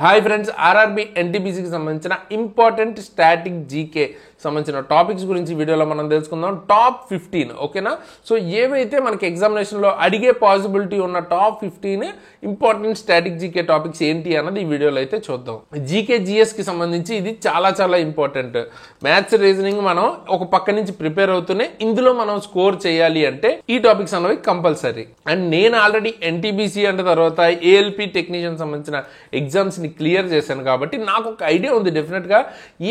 Hi friends, RRB ఎన్టీపీసీకి సంబంధించిన important static GK సంబంధించిన topics గురించి వీడియోలో మనం తెలుసుకుందాం. టాప్ 15 ఓకేనా. సో ఏవైతే మనకి ఎగ్జామినేషన్లో అడిగే పాసిబిలిటీ ఉన్న top 15 important static GK topics ఏంటి అన్నది ఈ వీడియోలో అయితే చూద్దాం. జీకే జిఎస్కి సంబంధించి ఇది చాలా చాలా ఇంపార్టెంట్. మ్యాథ్స్ రీజనింగ్ మనం ఒక పక్క నుంచి ప్రిపేర్ అవుతూనే ఇందులో మనం స్కోర్ చేయాలి అంటే ఈ టాపిక్స్ అనేవి కంపల్సరీ. అండ్ నేను ఆల్రెడీ ఎన్టీపీసీ అంటే తర్వాత ఏఎల్పి టెక్నీషియన్ సంబంధించిన ఎగ్జామ్స్ ని క్లియర్ చేశాను కాబట్టి నాకు ఒక ఐడియా ఉంది డెఫినెట్ గా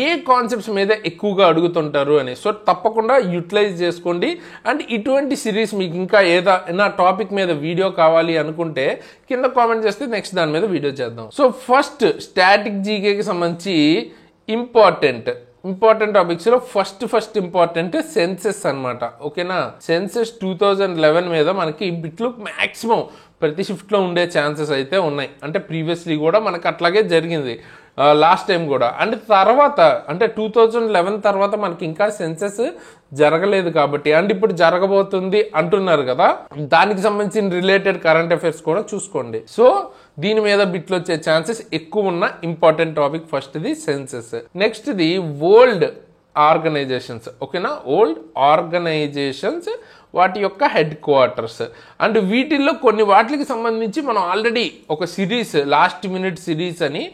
ఏ కాన్సెప్ట్స్ మీద ఎక్కువగా అడుగుతుంటారు అని. సో తప్పకుండా యూటిలైజ్ చేసుకోండి. అండ్ ఇటువంటి సిరీస్ మీకు ఇంకా ఏదైనా టాపిక్ మీద వీడియో కావాలి అనుకుంటే కింద కామెంట్ చేస్తే నెక్స్ట్ దాని మీద వీడియో చేద్దాం. సో ఫస్ట్ స్టాటిక్ జీకేకి సంబంధించి ఇంపార్టెంట్ టాపిక్స్ లో ఫస్ట్ ఇంపార్టెంట్ సెన్సెస్ అన్నమాట. ఓకేనా. సెన్సెస్ 2011 మీద మనకి బిట్లు మాక్సిమం ప్రతి షిఫ్ట్ లో ఉండే ఛాన్సెస్ అయితే ఉన్నాయి. అంటే ప్రీవియస్లీ కూడా మనకు అట్లాగే జరిగింది లాస్ట్ టైం కూడా. అండ్ తర్వాత అంటే 2011 తర్వాత మనకి ఇంకా సెన్సెస్ జరగలేదు కాబట్టి, అండ్ ఇప్పుడు జరగబోతుంది అంటున్నారు కదా, దానికి సంబంధించిన రిలేటెడ్ కరెంట్ అఫైర్స్ కూడా చూసుకోండి. సో దీని మీద బిట్లు వచ్చే ఛాన్సెస్ ఎక్కువ ఉన్న important topic first the census. Next the world organisations. ఓకేనా. వరల్డ్ ఆర్గనైజేషన్స్ వాటి యొక్క హెడ్ క్వార్టర్స్. అండ్ వీటిల్లో కొన్ని వాటికి సంబంధించి మనం ఆల్రెడీ ఒక సిరీస్ లాస్ట్ మినిట్ సిరీస్ అని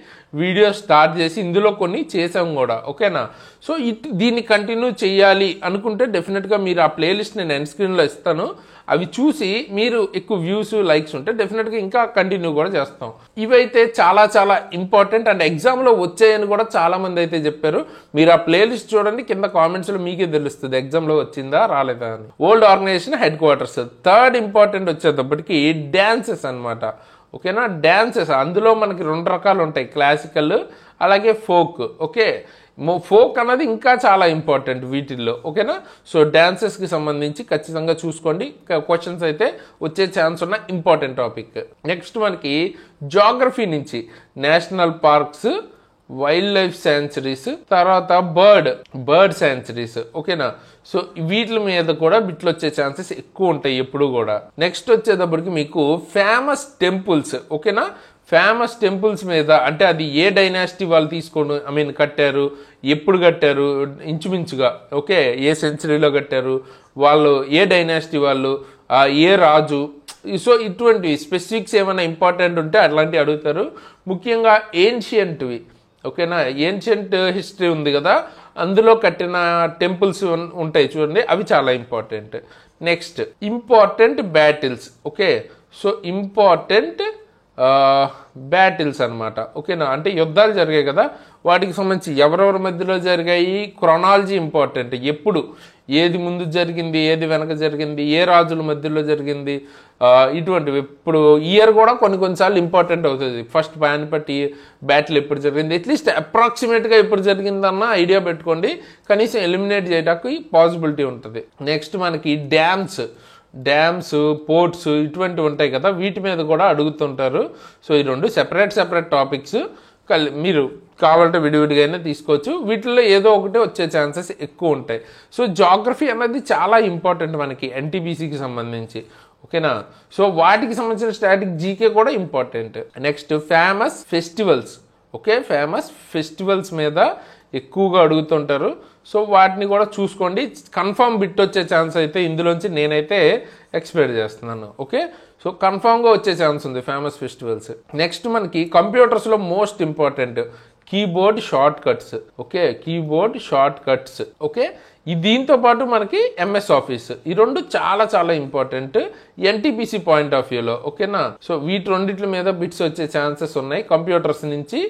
వీడియో స్టార్ట్ చేసి ఇందులో కొన్ని చేసాం కూడా. ఓకేనా. సో దీన్ని కంటిన్యూ చేయాలి అనుకుంటే డెఫినెట్గా మీరు ఆ ప్లేలిస్ట్ నేను ఎండ్ స్క్రీన్లో ఇస్తాను. అవి చూసి మీరు ఎక్కువ వ్యూస్ లైక్స్ ఉంటే డెఫినెట్గా ఇంకా కంటిన్యూ కూడా చేస్తాం. ఇవైతే చాలా చాలా ఇంపార్టెంట్ అండ్ ఎగ్జామ్లో వచ్చాయని కూడా చాలా మంది అయితే చెప్పారు. మీరు ఆ ప్లేలిస్ట్ చూడండి, కింద కామెంట్స్లో మీకే తెలుస్తుంది ఎగ్జామ్లో వచ్చిందా రాలేదా అని. World organisation headquarters. Third important వచ్చేటప్పటికి డ్యాన్సెస్ అనమాట. ఓకేనా. డ్యాన్సెస్ అందులో మనకి 2 రకాలు ఉంటాయి, క్లాసికల్ అలాగే ఫోక్. ఓకే. ఫోక్ అన్నది ఇంకా చాలా ఇంపార్టెంట్ వీటిల్లో. ఓకేనా. సో డాన్సెస్కి సంబంధించి ఖచ్చితంగా చూసుకోండి, క్వశ్చన్స్ అయితే వచ్చే ఛాన్స్ ఉన్న ఇంపార్టెంట్ టాపిక్. నెక్స్ట్ మనకి జాగ్రఫీ నుంచి national parks, wild life sanctuaries, తర్వాత బర్డ్ శాంచురీస్. ఓకేనా. సో వీటి మీద కూడా బిట్లు వచ్చే ఛాన్సెస్ ఎక్కువ ఉంటాయి ఎప్పుడు కూడా. నెక్స్ట్ వచ్చేటప్పటికి మీకు ఫేమస్ టెంపుల్స్. ఓకేనా. ఫేమస్ టెంపుల్స్ మీద అంటే అది ఏ డైనాసిటీ వాళ్ళు తీసుకొని కట్టారు, ఎప్పుడు కట్టారు ఇంచుమించుగా, ఓకే, ఏ సెంచరీలో కట్టారు, వాళ్ళు ఏ డైనాసిటీ వాళ్ళు, ఏ రాజు. సో ఇటువంటి స్పెసిఫిక్స్ ఏమైనా ఇంపార్టెంట్ ఉంటే అట్లాంటివి అడుగుతారు. ముఖ్యంగా ఏన్షియంట్వి. ఓకేనా. ఏన్షియంట్ హిస్టరీ ఉంది కదా, అందులో కట్టిన టెంపుల్స్ ఉంటాయి చూడండి, అవి చాలా important. Next important battles. Okay. So important battles అనమాట. ఓకేనా. అంటే యుద్ధాలు జరిగాయి కదా, వాటికి సంబంధించి ఎవరెవరి మధ్యలో జరిగాయి, క్రొనాలజీ ఇంపార్టెంట్. ఎప్పుడు ఏది ముందు జరిగింది, ఏది వెనక జరిగింది, ఏ రాజుల మధ్యలో జరిగింది, ఇటువంటివి. ఇప్పుడు ఇయర్ కూడా కొన్నిసార్లు ఇంపార్టెంట్ అవుతుంది. ఫస్ట్ పానిపట్ బ్యాటిల్ ఎప్పుడు జరిగింది, అట్లీస్ట్ అప్రాక్సిమేట్గా ఎప్పుడు జరిగిందన్న ఐడియా పెట్టుకోండి, కనీసం ఎలిమినేట్ చేయడానికి పాసిబిలిటీ ఉంటుంది. నెక్స్ట్ మనకి డ్యామ్స్, పోర్ట్స్ ఇటువంటివి ఉంటాయి కదా, వీటి మీద కూడా అడుగుతుంటారు. సో ఈ 2 సెపరేట్ టాపిక్స్. మీరు కావాలంటే విడివిడిగా అయినా తీసుకోవచ్చు. వీటిల్లో ఏదో ఒకటి వచ్చే ఛాన్సెస్ ఎక్కువ ఉంటాయి. సో జాగ్రఫీ అనేది చాలా ఇంపార్టెంట్ మనకి ఎన్టీపీసీకి సంబంధించి. ఓకేనా. సో వాటికి సంబంధించిన స్టాటిక్ జీకే కూడా important. Next famous festivals. Okay. Famous festivals మీద ఎక్కువగా అడుగుతుంటారు. సో వాటిని కూడా చూసుకోండి. కన్ఫర్మ్ బిట్ వచ్చే ఛాన్స్ అయితే ఇందులోంచి నేనైతే ఎక్స్పెక్ట్ చేస్తున్నాను. ఓకే. సో కన్ఫర్మ్గా వచ్చే ఛాన్స్ ఉంది ఫేమస్ ఫెస్టివల్స్. నెక్స్ట్ మనకి కంప్యూటర్స్లో most important keyboard shortcuts. Okay. Keyboard shortcuts. Okay. దీంతో పాటు మనకి ఎంఎస్ ఆఫీస్. ఈ 2 చాలా చాలా ఇంపార్టెంట్ ఎన్టీపీసీ పాయింట్ ఆఫ్ వ్యూలో. ఓకేనా. సో వీటి 2 మీద బిట్స్ వచ్చే ఛాన్సెస్ ఉన్నాయి కంప్యూటర్స్ నుంచి.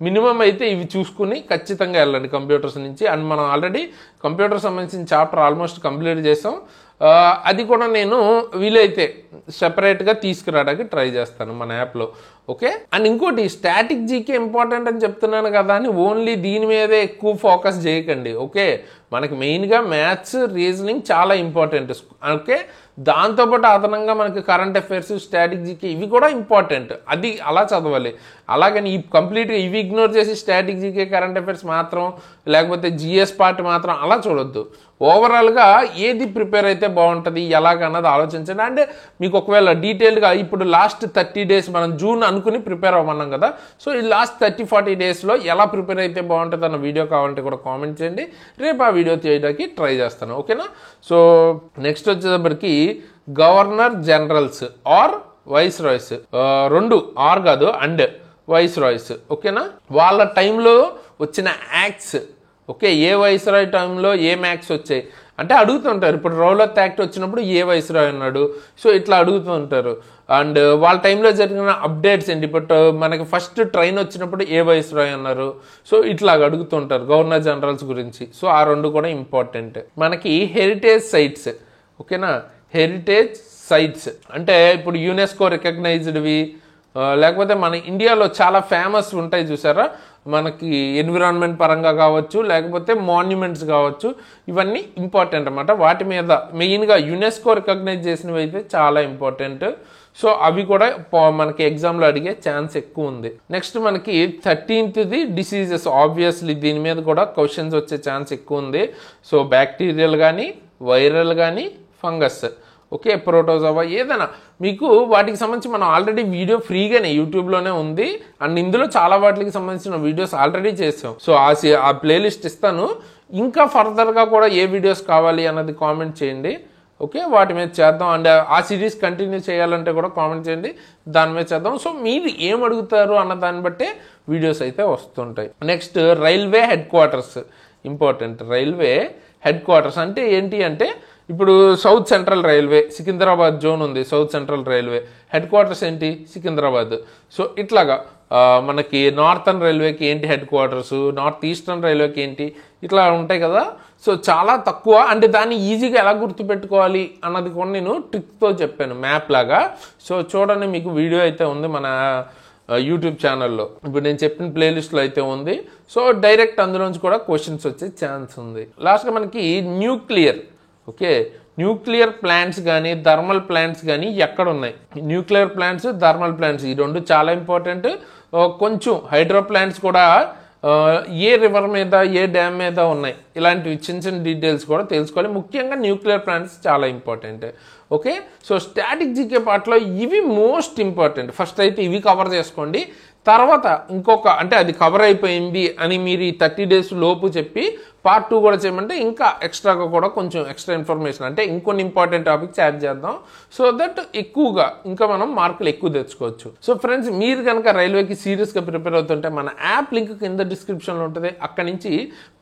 మినిమం అయితే ఇవి చూసుకుని ఖచ్చితంగా వెళ్ళండి కంప్యూటర్స్ నుంచి. అండ్ మనం ఆల్రెడీ కంప్యూటర్ సంబంధించిన చాప్టర్ ఆల్మోస్ట్ కంప్లీట్ చేసాం. అది కూడా నేను వీలైతే సెపరేట్గా తీసుకురావడానికి ట్రై చేస్తాను మన యాప్లో. ఓకే. అండ్ ఇంకోటి స్టాటిక్ జీకే ఇంపార్టెంట్ అని చెప్తున్నాను కదా అని ఓన్లీ దీని మీదే ఎక్కువ ఫోకస్ చేయకండి. ఓకే. మనకి మెయిన్గా మ్యాథ్స్, రీజనింగ్ చాలా ఇంపార్టెంట్. ఓకే. దాంతోపాటు అదనంగా మనకి కరెంట్ అఫైర్స్, స్టాటిక్ జీకే ఇవి కూడా ఇంపార్టెంట్. అది అలా చదవాలి. అలాగని ఈ కంప్లీట్గా ఇవి ఇగ్నోర్ చేసి స్టాటిక్ జీకే, కరెంట్ అఫైర్స్ మాత్రం, లేకపోతే జిఎస్ పార్ట్ మాత్రం అలా చూడొద్దు. ఓవరాల్గా ఏది ప్రిపేర్ అయితే బాగుంటుంది ఎలాగన్నది ఆలోచించండి. అంటే మీకు ఒకవేళ డీటెయిల్గా ఇప్పుడు లాస్ట్ 30 days మనం జూన్ అనుకుని ప్రిపేర్ అవ్వమన్నాం కదా. సో ఈ లాస్ట్ 30-40 డేస్లో ఎలా ప్రిపేర్ అయితే బాగుంటుంది అన్న వీడియో కావాలంటే కూడా కామెంట్ చేయండి. రేపు ఆ వీడియో చేయడానికి ట్రై చేస్తాను. ఓకేనా. సో నెక్స్ట్ వచ్చేటప్పటికి governor generals or viceroys, రెండు ఆర్ కాదు అండ్ వైస్ రాయ్స్. ఓకేనా. వాళ్ళ టైంలో వచ్చిన యాక్ట్స్, ఓకే, ఏ వైస్రాయ్ టైంలో ఏం యాక్ట్స్ వచ్చాయి అంటే అడుగుతుంటారు. ఇప్పుడు రౌలత్ యాక్ట్ వచ్చినప్పుడు ఏ వైస్రాయ్ అన్నాడు, సో ఇట్లా అడుగుతూ ఉంటారు. అండ్ వాళ్ళ టైంలో జరిగిన అప్డేట్స్ ఏంటి, ఇప్పుడు మనకి ఫస్ట్ ట్రైన్ వచ్చినప్పుడు ఏ వైస్రాయ్ అన్నారు, సో ఇట్లాగ అడుగుతుంటారు గవర్నర్ జనరల్స్ గురించి. సో ఆ రెండు కూడా ఇంపార్టెంట్. మనకి హెరిటేజ్ సైట్స్, ఓకేనా, హెరిటేజ్ సైట్స్ అంటే ఇప్పుడు యునెస్కో రికగ్నైజ్డ్వి, లేకపోతే మన ఇండియాలో చాలా ఫేమస్ ఉంటాయి చూసారా, మనకి ఎన్విరాన్మెంట్ పరంగా కావచ్చు, లేకపోతే మాన్యుమెంట్స్ కావచ్చు, ఇవన్నీ ఇంపార్టెంట్ అన్నమాట. వాటి మీద మెయిన్గా యునెస్కో రికగ్నైజ్ చేసినవి అయితే చాలా ఇంపార్టెంట్. సో అవి కూడా మనకి ఎగ్జామ్లో అడిగే ఛాన్స్ ఎక్కువ ఉంది. నెక్స్ట్ మనకి 13th డిసీజెస్, ఆబ్వియస్లీ దీని మీద కూడా క్వశ్చన్స్ వచ్చే ఛాన్స్ ఎక్కువ ఉంది. సో బ్యాక్టీరియల్ కానీ, వైరల్ కానీ, ఫంగస్, ఓకే, ప్రోటోజోవా, ఏదైనా మీకు వాటికి సంబంధించి మనం ఆల్రెడీ వీడియో ఫ్రీగానే యూట్యూబ్లోనే ఉంది. అండ్ ఇందులో చాలా వాటికి సంబంధించిన వీడియోస్ ఆల్రెడీ చేసాం. సో ఆ ప్లేలిస్ట్ ఇస్తాను. ఇంకా ఫర్దర్గా కూడా ఏ వీడియోస్ కావాలి అన్నది కామెంట్ చేయండి. ఓకే, వాటి మీద చేద్దాం. అండ్ ఆ సిరీస్ కంటిన్యూ చేయాలంటే కూడా కామెంట్ చేయండి, దాని మీద చేద్దాం. సో మీరు ఏం అడుగుతారు అన్న దాన్ని బట్టే వీడియోస్ అయితే వస్తుంటాయి. Next railway headquarters important. Railway headquarters అంటే ఏంటి అంటే ఇప్పుడు south central railway Secunderabad zone ఉంది, south central railway headquarters ఏంటి సికింద్రాబాద్. సో ఇట్లాగా మనకి నార్థన్ రైల్వేకి ఏంటి హెడ్ క్వార్టర్స్, నార్త్ ఈస్టర్న్ రైల్వేకి ఏంటి, ఇట్లా ఉంటాయి కదా. సో చాలా తక్కువ, అంటే దాన్ని ఈజీగా ఎలా గుర్తుపెట్టుకోవాలి అన్నది కూడా నేను ట్రిక్తో చెప్పాను, మ్యాప్ లాగా. సో చూడండి, మీకు వీడియో అయితే ఉంది మన యూట్యూబ్ ఛానల్లో, ఇప్పుడు నేను చెప్పిన ప్లేలిస్ట్లో అయితే ఉంది. సో డైరెక్ట్ అందులోంచి కూడా క్వశ్చన్స్ వచ్చే ఛాన్స్ ఉంది. లాస్ట్గా మనకి న్యూక్లియర్, ఓకే, న్యూక్లియర్ ప్లాంట్స్ కానీ థర్మల్ ప్లాంట్స్ కానీ ఎక్కడ ఉన్నాయి, న్యూక్లియర్ ప్లాంట్స్, థర్మల్ ప్లాంట్స్ ఈ రెండు చాలా ఇంపార్టెంట్. కొంచెం హైడ్రో ప్లాంట్స్ కూడా ఏ రివర్ మీద, ఏ డ్యామ్ మీద ఉన్నాయి, ఇలాంటివి చిన్న చిన్న డీటెయిల్స్ కూడా తెలుసుకోవాలి. ముఖ్యంగా న్యూక్లియర్ ప్లాంట్స్ చాలా important. Okay, so static GK పార్ట్లో ఇవి మోస్ట్ ఇంపార్టెంట్. ఫస్ట్ అయితే ఇవి కవర్ చేసుకోండి. తర్వాత ఇంకొక, అంటే అది కవర్ అయిపోయింది అని మీరు ఈ 30 days లోపు చెప్పి పార్ట్ 2 కూడా చేయమంటే ఇంకా ఎక్స్ట్రాగా కూడా కొంచెం ఎక్స్ట్రా ఇన్ఫర్మేషన్, అంటే ఇంకొన్ని ఇంపార్టెంట్ టాపిక్స్ యాడ్ చేద్దాం. సో దట్ ఎక్కువగా ఇంకా మనం మార్కులు ఎక్కువ తెచ్చుకోవచ్చు. సో ఫ్రెండ్స్, మీరు కనుక రైల్వేకి సీరియస్గా ప్రిపేర్ అవుతుంటే మన యాప్ లింక్ కింద డిస్క్రిప్షన్లో ఉంటుంది. అక్కడి నుంచి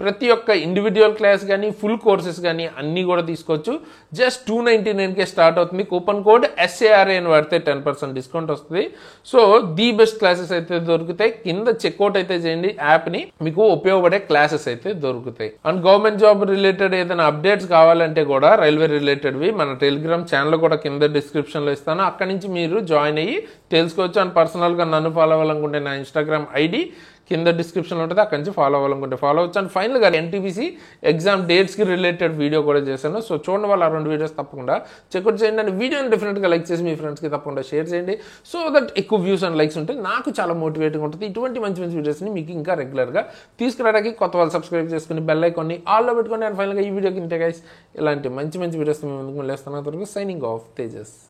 ప్రతి ఒక్క ఇండివిజువల్ క్లాస్ కానీ, ఫుల్ కోర్సెస్ కానీ అన్నీ కూడా తీసుకోవచ్చు. జస్ట్ 299కే స్టార్ట్ అవుతుంది. కూపన్ కోడ్ SARA అని వాడితే 10% డిస్కౌంట్ వస్తుంది. సో ది బెస్ట్ క్లాసెస్ అయితే దొరుకుతాయి. కింద చెక్అవుట్ అయితే చేయండి యాప్ని, మీకు ఉపయోగపడే క్లాసెస్ అయితే దొరుకుతాయి. అండ్ గవర్నమెంట్ జాబ్ రిలేటెడ్ ఏదైనా అప్డేట్స్ కావాలంటే కూడా రైల్వే రిలేటెడ్వి మన టెలిగ్రామ్ ఛానల్ కూడా కింద డిస్క్రిప్షన్లో ఇస్తాను. అక్కడి నుంచి మీరు జాయిన్ అయ్యి తెలుసుకోవచ్చు. అండ్ పర్సనల్గా నన్ను ఫాలో అవ్వాలనుకుంటే నా ఇన్స్టాగ్రామ్ ID కింద డిస్క్రిప్షన్లో ఉంటుంది, అక్కడి నుంచి ఫాలో అవ్వాలనుకుంటే ఫాలో అవచ్చు. అండ్ ఫైనల్గా NTPC ఎగ్జామ్ డేట్స్కి రిలేటెడ్ వీడియో కూడా చేశాను. సో చూడండి, వాళ్ళు ఆ 2 వీడియోస్ తప్పకుండా చెక్అవుట్ చేయండి. అండ్ వీడియోని డెఫినెట్గా లైక్ చేసి మీ ఫ్రెండ్స్కి తప్పకుండా షేర్ చేయండి. సో దట్ ఎక్కువ వ్యూస్ అండ్ లైక్స్ ఉంటే నాకు చాలా మోటివేటింగ్ ఉంటుంది. ఇటువంటి మంచి మంచి వీడియోస్ని మీకు ఇంకా రెగ్యులర్గా తీసుకురావడానికి కొత్త వాళ్ళు సబ్స్క్రైబ్ చేసుకుని బెల్ ఐకాన్ని ఆల్లో పెట్టుకోండి. అండ్ ఫైనల్గా ఈ వీడియోకి ఇంతే గైస్, ఇలాంటి మంచి మంచి వీడియోస్ మేము ముందుకు వెళ్ళేస్తాను. Signing off Tejas.